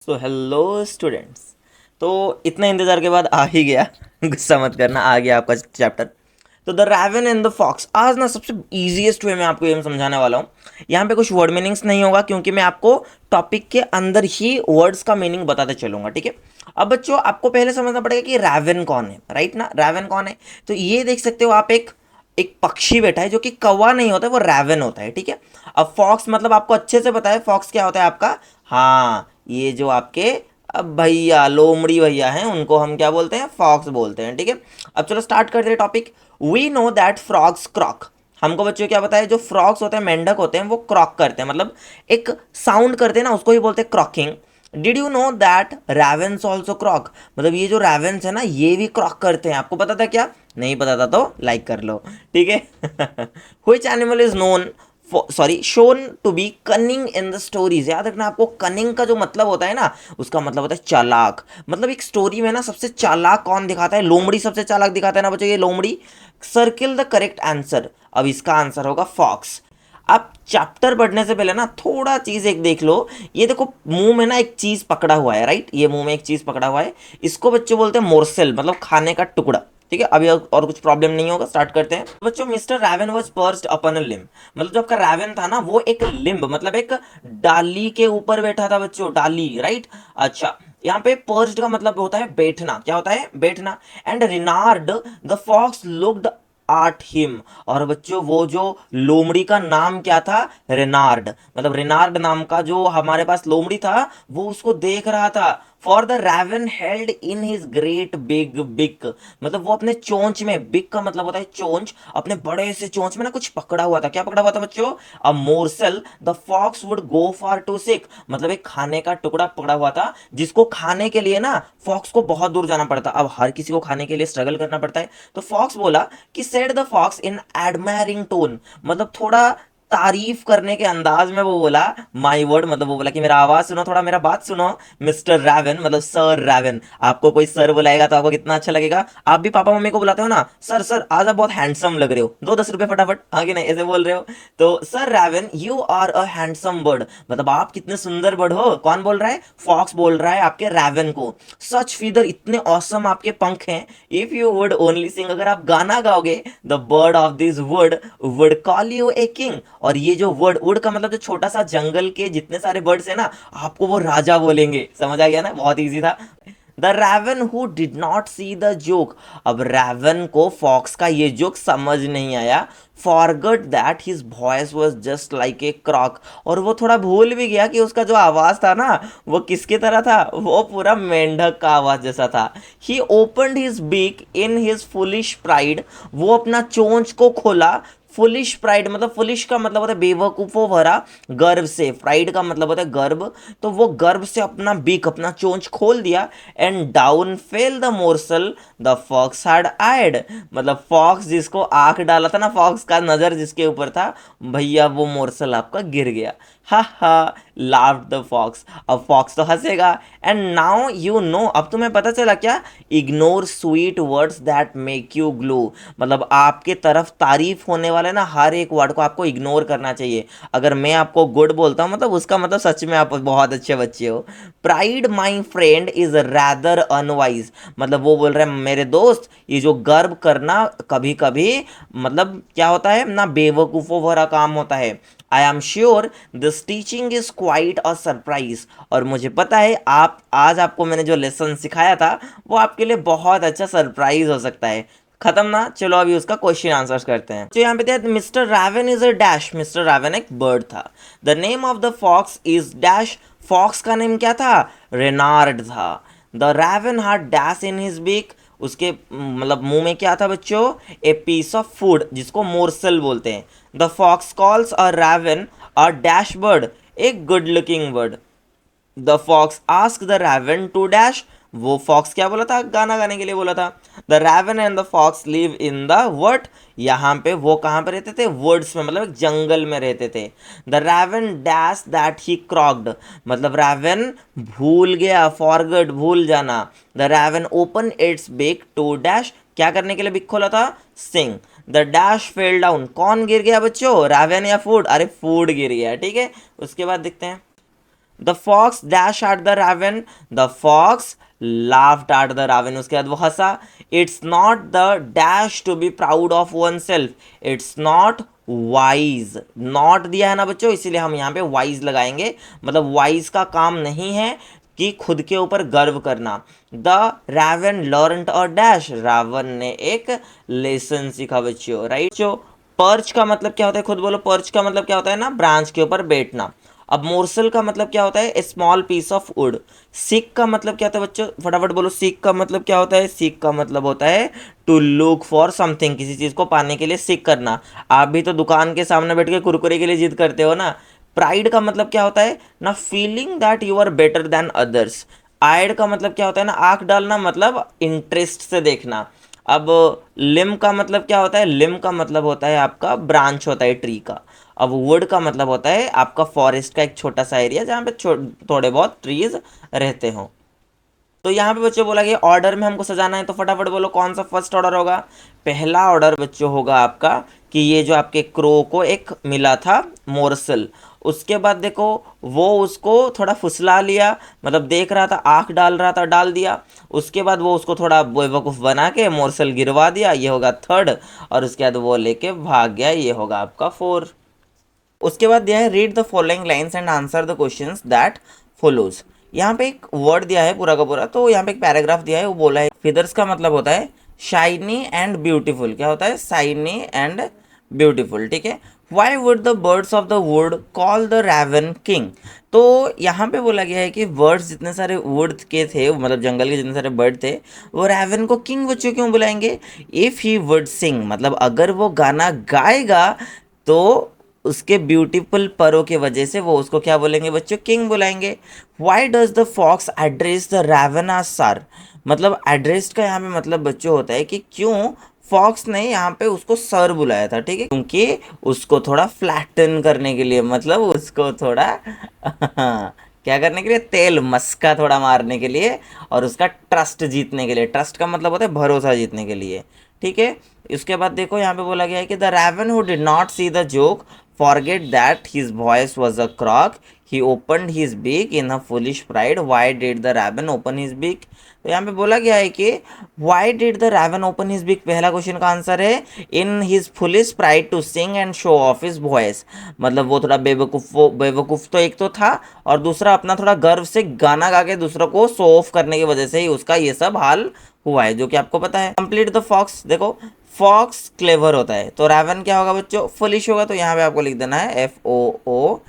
So hello students. तो इतने इंतज़ार के बाद आ ही गया गुस्सा मत करना, आ गया आपका चैप्टर। तो the raven and the fox. आज ना सबसे ईजीएस्ट वे में आपको ये समझाने वाला हूँ। यहाँ पे कुछ वर्ड मीनिंग्स नहीं होगा क्योंकि मैं आपको टॉपिक के अंदर ही वर्ड्स का मीनिंग बताते चलूंगा, ठीक है। अब बच्चों आपको पहले समझना पड़ेगा कि रैवन कौन है, राइट ना। रैवन कौन है, तो ये देख सकते हो आप, एक एक पक्षी बैठा है जो कि कौवा नहीं होता है, वो रैवन होता है, ठीक है। अब फॉक्स मतलब आपको अच्छे से पता है फॉक्स क्या होता है आपका। हाँ, ये जो आपके अब भैया लोमड़ी भैया हैं उनको हम क्या बोलते हैं, फॉक्स बोलते हैं, ठीक है। अब चलो स्टार्ट करते हैं topic. We know that frogs croak. हमको बच्चों क्या पता है, जो फ्रॉग्स होते हैं, मेंढक होते हैं, वो क्रॉक करते हैं, मतलब एक साउंड करते हैं ना, उसको ही बोलते हैं croaking. Did you know that ravens also croak. मतलब ये जो रैवेंस है ना, ये भी क्रॉक करते हैं। आपको पता था क्या? नहीं पता था तो लाइक कर लो, ठीक है। Which animal is known sorry shown to be cunning in the stories. याद रखना आपको, कनिंग का जो मतलब होता है ना, उसका मतलब होता है चालाक। मतलब एक स्टोरी में ना सबसे चालाक कौन दिखाता है, लोमड़ी सबसे चालाक दिखाता है ना बच्चों, ये लोमड़ी। Circle the correct answer. अब इसका आंसर होगा फॉक्स। आप चैप्टर पढ़ने से पहले ना थोड़ा चीज एक देख लो। ये देखो मुंह में ना एक चीज पकड़ा हुआ है, राइट। ये मुंह में एक चीज पकड़ा हुआ है, इसको बच्चों बोलते हैं मोरसेल, मतलब खाने का टुकड़ा, ठीक है। अभी और कुछ प्रॉब्लम नहीं होगा, स्टार्ट करते हैं बच्चों। Mister Raven was perched upon a limb. मतलब जो आपका रैवन था ना, वो एक लिम्ब मतलब एक डाली के ऊपर बैठा था बच्चों, डाली, राइट। अच्छा, यहाँ पे पर्च्ड का मतलब होता है बैठना। क्या होता है? बैठना। And Reynard the fox looked at him. और बच्चों वो जो लोमड़ी का नाम क्या था? रेनार्ड। मतलब रेनार्ड नाम का जो हमारे पास लोमड़ी था, वो उसको देख रहा था। For the raven held in his great big beak. मतलब वो अपने चोंच में, बिग का मतलब होता है चोंच, अपने बड़े से चोंच में ना कुछ पकड़ा हुआ था। क्या पकड़ा हुआ था बच्चों? A morsel the fox would go far to seek. मतलब एक खाने का टुकड़ा पकड़ा हुआ था, जिसको खाने के लिए ना फॉक्स को बहुत दूर जाना पड़ता। अब हर किसी को खाने के लिए स्ट्रगल करना पड़ता है। तो फॉक्स बोला कि said the fox in admiring tone, मतलब थोड़ा तारीफ करने के अंदाज में वो बोला माई वर्ड, मतलब वो बोला कि मेरा आवाज सुनो, थोड़ा मेरा बात सुनो मिस्टर रैवन, मतलब सर रैवन। आपको कोई सर बुलाएगा तो आपको कितना अच्छा लगेगा। आप भी पापा मम्मी को बुलाते हो ना, सर सर आज आप बहुत हैंडसम लग रहे हो, दो 10 रुपए फटाफट, आगे नहीं ऐसे बोल रहे हो। तो sir Raven you are a handsome bird, मतलब आप कितने सुंदर बर्ड हो। कौन बोल रहा है? फॉक्स बोल रहा है आपके रैवन को। सच फीदर, इतने औसम आपके पंख हैं। If you would only sing, अगर आप गाना गाओगे, the bird of this wood call you a king. और ये जो वर्ड, वुड का मतलब जो छोटा सा जंगल के जितने सारे बर्ड्स है ना, आपको वो राजा बोलेंगे। समझ आ गया ना, बहुत इजी था। The raven who did not see the joke. अब रैवन को फॉक्स का ये जोक समझ नहीं आया। Forgot that his voice was just like a croak. और वो थोड़ा भूल भी गया कि उसका जो आवाज था ना, वो किसकी तरह था, वो पूरा मेंढक का आवाज जैसा था। He opened his beak in his foolish pride. वो अपना चोंच को खोला। फुलिश प्राइड मतलब, फुलिश का मतलब होता है बेवकूफों भरा, गर्व से, प्राइड का मतलब होता है गर्व। तो वो गर्व से अपना बीक, अपना चोंच खोल दिया। And down fell the morsel the fox had eyed. मतलब फॉक्स जिसको आंख डाला था ना, फॉक्स का नजर जिसके ऊपर था, भैया वो मोर्सल आपका गिर गया। हा हा लाफ्ड द फॉक्स। अब फॉक्स तो हंसेगा। एंड नाउ यू नो, अब तुम्हें पता चला क्या? Ignore sweet words that make you glow. मतलब आपके तरफ तारीफ होने वाले ना हर एक वर्ड को आपको इग्नोर करना चाहिए। अगर मैं आपको गुड बोलता हूँ, मतलब उसका मतलब सच में आप बहुत अच्छे बच्चे हो। Pride my friend is rather unwise. मतलब वो बोल रहे हैं मेरे दोस्त, ये जो गर्व करना कभी कभी मतलब क्या होता है ना, बेवकूफ़ों भरा काम होता है। I am sure this teaching is quite a surprise. और मुझे पता है आप आज आपको मैंने जो लेसन सिखाया था, वो आपके लिए बहुत अच्छा सरप्राइज हो सकता है। खत्म ना, चलो अभी उसका क्वेश्चन आंसर्स करते हैं। तो यहाँ पे दिया mister Raven is a dash. Mister Raven एक बर्ड था। The name of the fox is dash. Fox का नेम क्या था? रेनार्ड था। The raven had dash in his beak. उसके मतलब मुंह में क्या था बच्चों? ए पीस ऑफ फूड, जिसको मोरसल बोलते हैं। The fox calls a raven a dash bird, a good looking bird. The fox ask the raven to dash. वो फॉक्स क्या बोला था? गाना गाने के लिए बोला था। The raven and the fox live in the wood. यहाँ पे वो कहाँ पे रहते थे? वर्ड्स में, मतलब एक जंगल में रहते थे। The raven dash that he croaked. मतलब रैवन भूल गया, फॉरगट भूल जाना। The raven open its beak to dash. क्या करने के लिए बिक खोला था? Sing. The dash fell down. कौन गिर गया बच्चों? रैवन या फूड? अरे फूड गिर गया, ठीक है। उसके बाद देखते हैं। The fox dash at the raven, the fox laughed at the raven, उसके बाद वो हंसा। It's not the dash to be proud of oneself, it's not wise, not दिया है ना बच्चों, इसीलिए हम यहाँ पे वाइज लगाएंगे, मतलब वाइज का काम नहीं है कि खुद के ऊपर गर्व करना। The raven learn a dash, raven ने एक लेसन सीखा बच्चों, राइट। जो पर्च का मतलब क्या होता है, खुद बोलो, पर्च का मतलब क्या होता है ना, ब्रांच के ऊपर बैठना। अब मोर्सल का मतलब क्या होता है, a small piece of wood. Seek का मतलब क्या होता है बच्चों, फटाफट बोलो, सीक का मतलब क्या होता है। सीक का मतलब होता है टू लुक फॉर समथिंग, किसी चीज को पाने के लिए सीक करना। आप भी तो दुकान के सामने बैठ के कुरकुरे के लिए जिद करते हो ना। प्राइड का मतलब क्या होता है ना, feeling that you are better than others. Eyed का मतलब क्या होता है ना, आंख डालना, मतलब इंटरेस्ट से देखना। अब लिम का मतलब क्या होता है, लिम का मतलब होता है आपका ब्रांच होता है ट्री का। अब वुड का मतलब होता है आपका फॉरेस्ट का एक छोटा सा एरिया जहाँ पे थोड़े बहुत ट्रीज रहते हो। तो यहाँ पे बच्चों बोला कि ऑर्डर में हमको सजाना है, तो फटाफट बोलो कौन सा फर्स्ट ऑर्डर होगा। पहला ऑर्डर बच्चों होगा आपका कि ये जो आपके क्रो को एक मिला था मोरसल, उसके बाद देखो वो उसको थोड़ा फुसला लिया, मतलब देख रहा था, आंख डाल रहा था, डाल दिया। उसके बाद वो उसको थोड़ा बेवकूफ़ बना के मोरसल गिरवा दिया, ये होगा थर्ड। और उसके बाद वो लेके भाग गया, ये होगा आपका फोर। उसके बाद दिया है read the following lines and answer the questions that follows. यहाँ पे एक वर्ड दिया है पूरा का पूरा, तो यहाँ पे एक पैराग्राफ दिया है, वो बोला है फिदर्स का मतलब होता है शाइनी एंड ब्यूटीफुल। क्या होता है, शाइनी एंड ब्यूटीफुल, ठीक है। Why would the birds of the wood call the Ravan king. तो यहाँ पे बोला गया है कि बर्ड्स जितने सारे वुड के थे, मतलब जंगल के जितने सारे बर्ड थे, वो रावन को किंग बच्चों क्यों बुलाएंगे। इफ ही वुड सिंग, मतलब अगर वो गाना गाएगा तो उसके ब्यूटीफुल परों की वजह से वो उसको क्या बोलेंगे बच्चों, किंग बुलाएंगे। Why does the fox address the raven as sir, मतलब एड्रेस का यहाँ पे मतलब बच्चों होता है कि क्यों फॉक्स ने यहाँ पे उसको सर बुलाया था, ठीक है, क्योंकि उसको थोड़ा फ्लैटन करने के लिए, मतलब उसको थोड़ा क्या करने के लिए, तेल मस्का थोड़ा मारने के लिए, और उसका ट्रस्ट जीतने के लिए। ट्रस्ट का मतलब होता है भरोसा जीतने के लिए, ठीक है। इसके बाद देखो यहाँ पे बोला गया है कि the raven who did not see the joke forget that his voice was a croak, he opened his beak in a foolish pride, why did the raven open his beak। तो यहाँ पे बोला गया है कि why did the raven open his beak, पहला question का answer है in his foolish pride to sing and show off his voice, मतलब वो थोड़ा बेवकूफ तो एक तो था, और दूसरा अपना थोड़ा गर्व से गाना गा के दूसरों को शो ऑफ करने की वजह से ही उसका ये सब हाल हुआ है, जो कि आपको पता है। कंप्लीट द फॉक्स, देखो फॉक्स क्लेवर होता है, तो रावण क्या होगा बच्चों, फुलिश होगा, तो यहाँ पे आपको लिख देना है FOOLISH,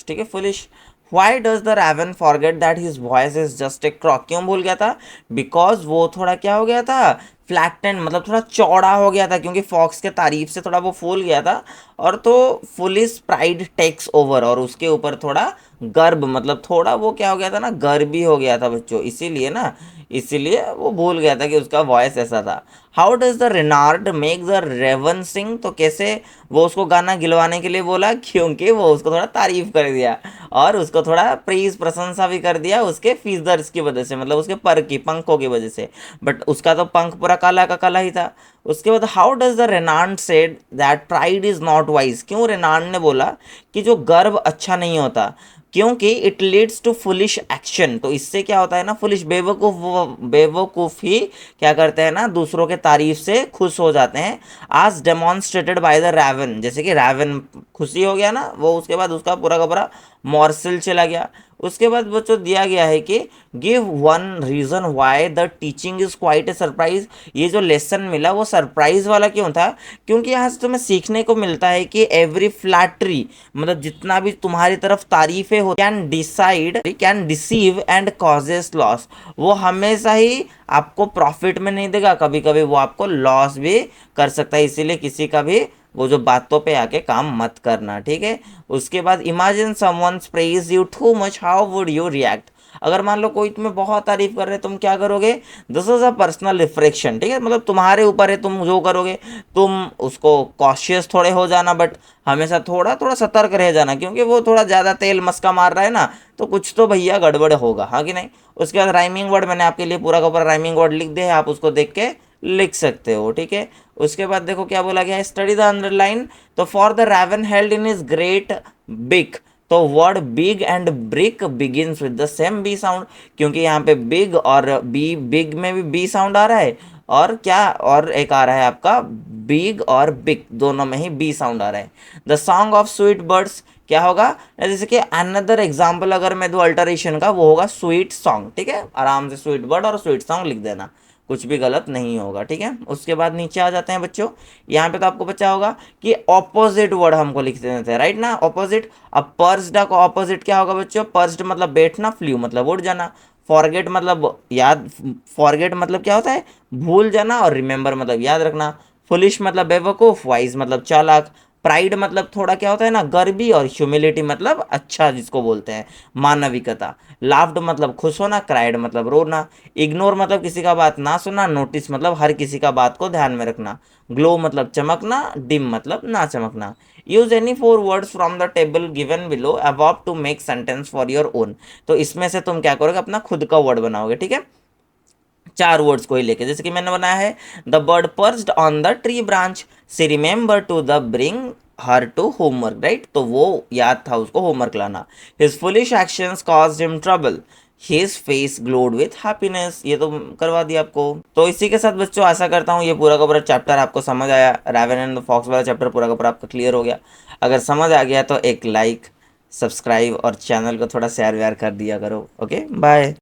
ठीक है, foolish. Why does the raven forget that his voice is just a croak, क्यों भूल गया था, बिकॉज वो थोड़ा क्या हो गया था, फ्लैटेंड, मतलब थोड़ा चौड़ा हो गया था, क्योंकि फॉक्स के तारीफ से थोड़ा वो फूल गया था, और तो फुलिश प्राइड टेक्स ओवर, और उसके ऊपर थोड़ा गर्व, मतलब थोड़ा वो क्या हो गया था ना, गर्व भी हो गया था बच्चों, इसीलिए ना, इसीलिए वो भूल गया था कि उसका वॉइस ऐसा था। How does the Reynard make the raven sing, तो कैसे वो उसको गाना गिलवाने के लिए बोला, क्योंकि वो उसको थोड़ा तारीफ कर दिया, और उसको थोड़ा प्रीज प्रशंसा भी कर दिया उसके फीदर्स की वजह से, मतलब उसके पर की पंखों की वजह से, बट उसका तो पंख पूरा काला का काला ही था। उसके बाद how does the Renard said that pride is not wise, क्यों रेनार्ड ने बोला कि जो गर्व अच्छा नहीं होता, क्योंकि it leads to foolish action, तो इससे क्या होता है ना, फुलिश बेवकूफ ही क्या करते हैं ना, दूसरों के तारीफ से खुश हो जाते हैं। आज डेमोन्स्ट्रेटेड बाय द रावण, जैसे कि रावण खुशी हो गया ना वो, उसके बाद उसका पूरा का पूरा मॉर्सल चला गया। उसके बाद बच्चों दिया गया है कि give one reason why the teaching is quite a surprise, ये जो लेसन मिला वो सरप्राइज वाला क्यों था, क्योंकि यहाँ से तुम्हें सीखने को मिलता है कि एवरी फ्लैटरी, मतलब जितना भी तुम्हारी तरफ तारीफें हो, can deceive and causes loss, वो हमेशा ही आपको प्रॉफिट में नहीं देगा, कभी कभी वो आपको लॉस भी कर सकता है, इसीलिए किसी का भी वो जो बातों पे आके काम मत करना, ठीक है। उसके बाद imagine someone praise you too much, how would you react, अगर मान लो कोई तुम्हें बहुत तारीफ कर रहे हैं, तुम क्या करोगे, this is a personal reflection, ठीक है, मतलब तुम्हारे ऊपर है, तुम जो करोगे, तुम उसको कॉशियस थोड़े हो जाना, बट हमेशा थोड़ा थोड़ा सतर्क रह जाना, क्योंकि वो थोड़ा ज़्यादा तेल मस्का मार रहा है ना, तो कुछ तो भैया गड़बड़ होगा, हाँ कि नहीं। उसके बाद राइमिंग वर्ड मैंने आपके लिए पूरा का पूरा राइमिंग वर्ड लिख दिया है, आप उसको देख के लिख सकते हो, ठीक है। उसके बाद देखो क्या बोला गया है, स्टडी द अंडरलाइन, तो for the raven held in is great big, तो word big and brick begins with the same B sound, क्योंकि यहाँ पे बिग और बी, बिग में भी बी साउंड आ रहा है, और क्या, और एक आ रहा है आपका बिग और बिग, दोनों में ही बी साउंड आ रहा है। The song of sweet birds क्या होगा, जैसे कि अनदर एग्जाम्पल अगर मैं दूँ अल्टरेशन का, वो होगा स्वीट सॉन्ग, ठीक है, आराम से स्वीट बर्ड और स्वीट सॉन्ग लिख देना, कुछ भी गलत नहीं होगा, ठीक है। उसके बाद नीचे आ जाते हैं बच्चों, यहाँ पे तो आपको बच्चा होगा कि ऑपोजिट वर्ड हमको लिख देते हैं, राइट ना, ऑपोजिट। अब पर्स्ड का ऑपोजिट क्या होगा बच्चों, पर्स्ड मतलब बैठना, फ्लू मतलब उड़ जाना, फॉरगेट मतलब याद, फॉरगेट मतलब क्या होता है, भूल जाना, और रिमेंबर मतलब याद रखना, फुलिश मतलब बेवकूफ, वाइज मतलब चालाक, प्राइड मतलब थोड़ा क्या होता है ना, गर्वी, और ह्यूमिलिटी मतलब अच्छा जिसको बोलते हैं मानविकता, लाफ्ड मतलब खुश होना, क्राइड मतलब रोना, इग्नोर मतलब किसी का बात ना सुनना, नोटिस मतलब हर किसी का बात को ध्यान में रखना, ग्लो मतलब चमकना, डिम मतलब ना चमकना। Use any four words from the table given below above to make sentence for your own. तो इसमें से तुम क्या करोगे, अपना खुद का वर्ड बनाओगे, ठीक है, चार वर्ड्स को ही लेके, जैसे कि मैंने बनाया है, the bird perched on the tree branch, she remember to the bring her to homework, right, तो वो याद था उसको होमवर्क लाना, his foolish actions caused him trouble, his face glowed with happiness, ये तो करवा दिया आपको। तो इसी के साथ बच्चों आशा करता हूँ ये पूरा का पूरा चैप्टर आपको समझ आया, रैवन एंड द फॉक्स वाला चैप्टर पूरा का पूरा आपका क्लियर हो गया। अगर समझ आ गया तो एक लाइक, सब्सक्राइब और चैनल को थोड़ा शेयर वेयर कर दिया करो। Okay, bye.